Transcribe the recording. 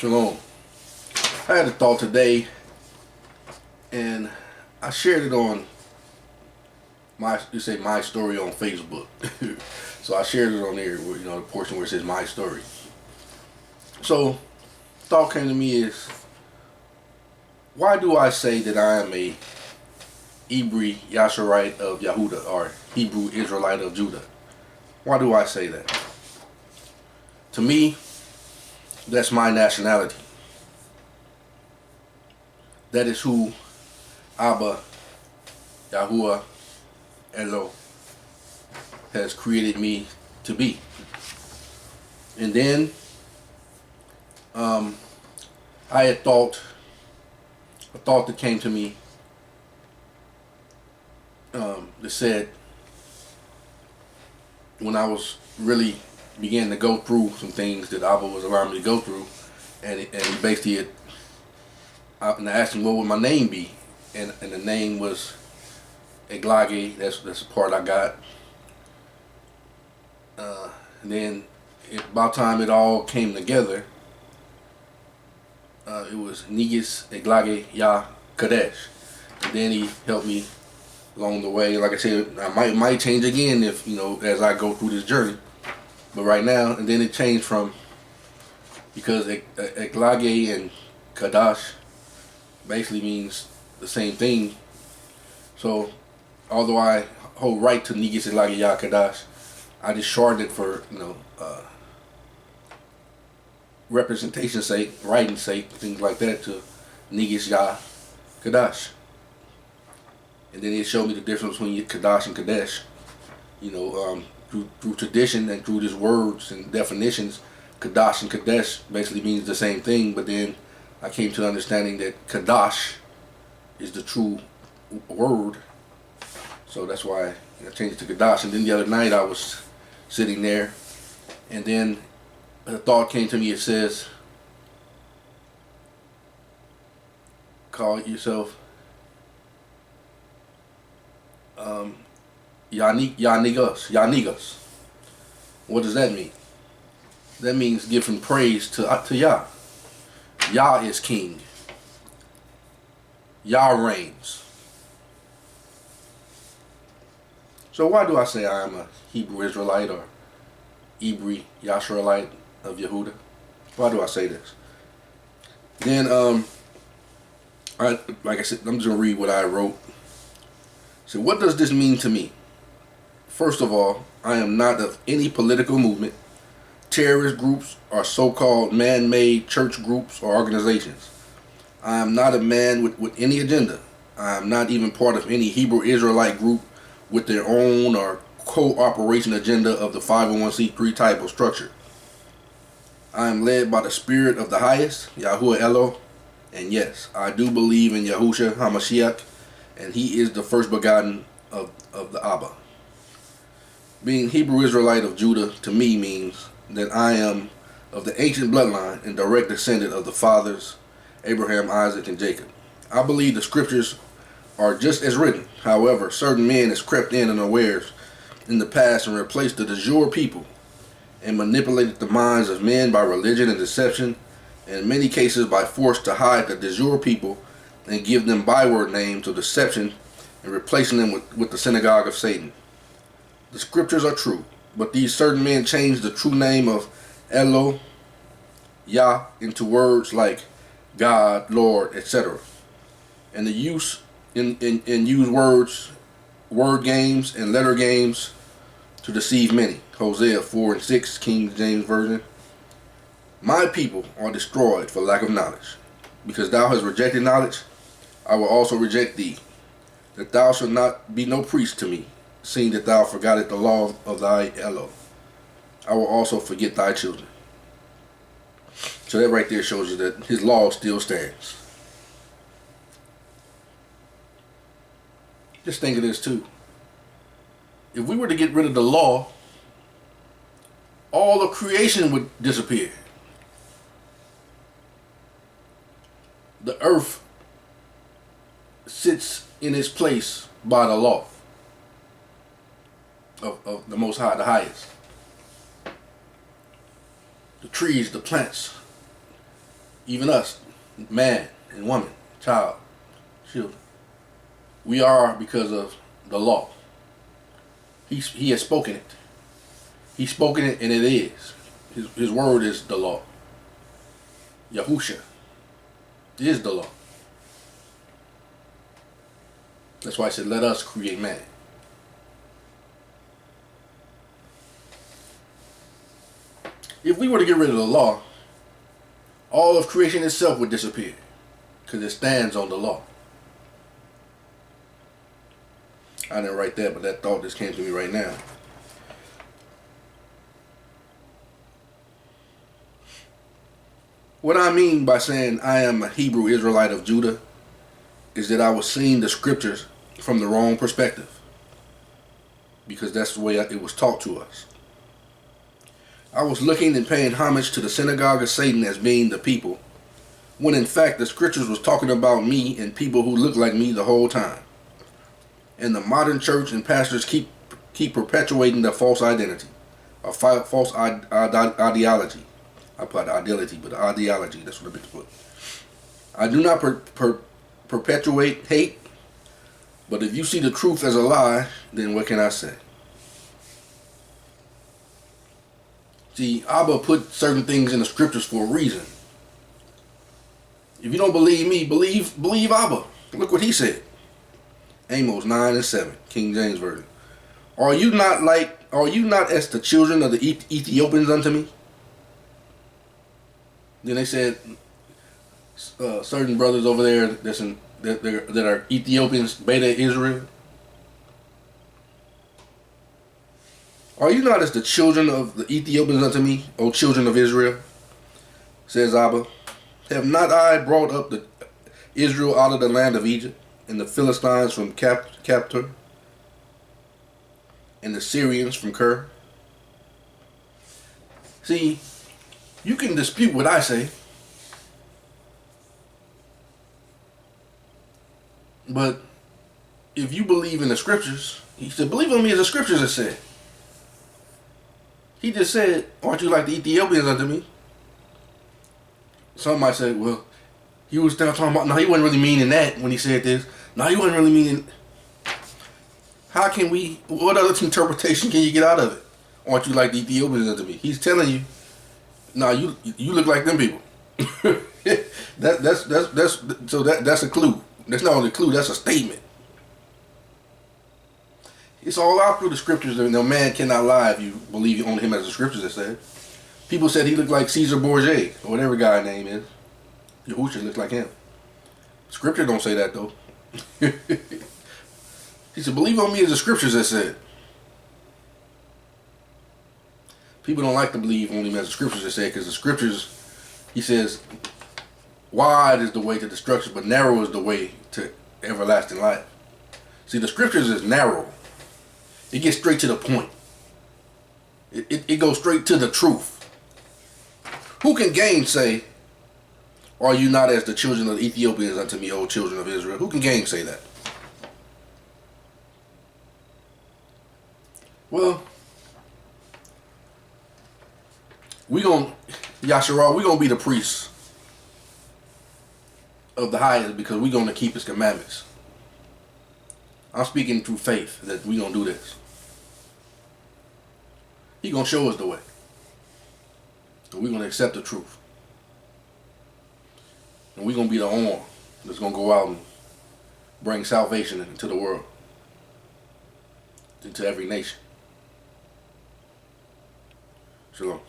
Shalom. I had a thought today, and I shared it on my story on Facebook. So I shared it on there, where, the portion where it says my story. So, thought came to me is, why do I say that I am a Ibhri Yasaralite of Yahudah, or Hebrew Israelite of Judah? Why do I say that? To me, that's my nationality. That is who Abba, Yahudah, Elo has created me to be. And then I had thought, a thought that came to me that said, when I was really began to go through some things that Abba was allowing me to go through, and he basically and I asked him what would my name be, and the name was Eglage. That's the part I got. And then about time it all came together, it was Nigis Eglage Yah Kadesh. And then he helped me along the way. Like I said, I might change again if as I go through this journey. But right now, and then it changed from, because Eglage and Kadash basically means the same thing. So although I hold right to Nigis Eglage Yah Kadash, I just shortened it for representation's sake, writing sake, things like that, to Nigis Yah Kadash. And then it showed me the difference between Kadash and Kadesh. Through tradition and through just words and definitions, Kadash and Kadesh basically means the same thing. But then I came to the understanding that Kadash is the true word. So that's why I changed it to Kadash. And then the other night I was sitting there, and then a thought came to me. It says, call yourself Yanigas. What does that mean? That means giving praise to Yah. Yah is king. Yah reigns. So why do I say I am a Hebrew Israelite, or Ibhri Yasaralite of Yahudah? Why do I say this? Then like I said, I'm just gonna read what I wrote. So what does this mean to me? First of all, I am not of any political movement, terrorist groups, or so-called man-made church groups or organizations. I am not a man with any agenda. I am not even part of any Hebrew Israelite group with their own or cooperation agenda of the 501c3 type of structure. I am led by the Spirit of the Highest, Yahudah Elo, and yes, I do believe in Yahushua HaMashiach, and he is the first begotten of the Abba. Being Hebrew Israelite of Judah to me means that I am of the ancient bloodline and direct descendant of the fathers Abraham, Isaac, and Jacob. I believe the scriptures are just as written. However, certain men has crept in unawares in the past and replaced the de jure people and manipulated the minds of men by religion and deception, and in many cases by force to hide the de jure people and give them byword names of deception and replacing them with the synagogue of Satan. The scriptures are true, but these certain men changed the true name of Elo, Yah, into words like God, Lord, etc. And the use use word games and letter games to deceive many. Hosea 4:6, King James Version. My people are destroyed for lack of knowledge. Because thou hast rejected knowledge, I will also reject thee, that thou shalt not be no priest to me, seeing that thou forgottest the law of thy Elo. I will also forget thy children. So that right there shows you that his law still stands. Just think of this too. If we were to get rid of the law, all of creation would disappear. The earth sits in its place by the law of the Most High, the highest. The trees, the plants, even us, man and woman, child, children. We are because of the law. He has spoken it. He's spoken it, and it is. His word is the law. Yahudah is the law. That's why I said, let us create man. If we were to get rid of the law, all of creation itself would disappear, because it stands on the law. I didn't write that, but that thought just came to me right now. What I mean by saying I am a Hebrew Israelite of Judah is that I was seeing the scriptures from the wrong perspective, because that's the way it was taught to us. I was looking and paying homage to the synagogue of Satan as being the people, when in fact the scriptures was talking about me and people who look like me the whole time. And the modern church and pastors keep perpetuating the false identity, a false ideology. I put ideology, but ideology, that's what I meant to put. I do not perpetuate hate, but if you see the truth as a lie, then what can I say? See, Abba put certain things in the scriptures for a reason. If you don't believe me, believe Abba. Look what he said. Amos 9:7, King James Version. Are you not as the children of the Ethiopians unto me? Then they said, certain brothers over there that are Ethiopians, Beta Israel. Are you not as the children of the Ethiopians unto me, O children of Israel? Says Abba. Have not I brought up the Israel out of the land of Egypt, and the Philistines from Caphtor, and the Syrians from Ker? See, you can dispute what I say, but if you believe in the scriptures, he said, believe on me as the scriptures have said. He just said, aren't you like the Ethiopians unto me? Some might say, well, he was still talking about, no, he wasn't really meaning that when he said this. No, he wasn't really meaning. How can we, what other interpretation can you get out of it? Aren't you like the Ethiopians unto me? He's telling you, no, you look like them people. That's a clue. That's not only a clue, that's a statement. It's all out through the scriptures. No man cannot lie if you believe on him as the scriptures have said. People said he looked like Caesar Borgia, or whatever guy's name is. Yahudah looks like him. Scripture don't say that though. He said, believe on me as the scriptures have said. People don't like to believe on him as the scriptures have said, because the scriptures, he says, wide is the way to destruction, but narrow is the way to everlasting life. See, the scriptures is narrow. It gets straight to the point. It goes straight to the truth. Who can gainsay, are you not as the children of the Ethiopians unto me, O children of Israel? Who can gainsay that? Well, Yasaralite, we're going to be the priests of the highest, because we're going to keep his commandments. I'm speaking through faith that we're going to do this. He's going to show us the way. So we're going to accept the truth. And we're going to be the arm that's going to go out and bring salvation into the world, into every nation. Shalom.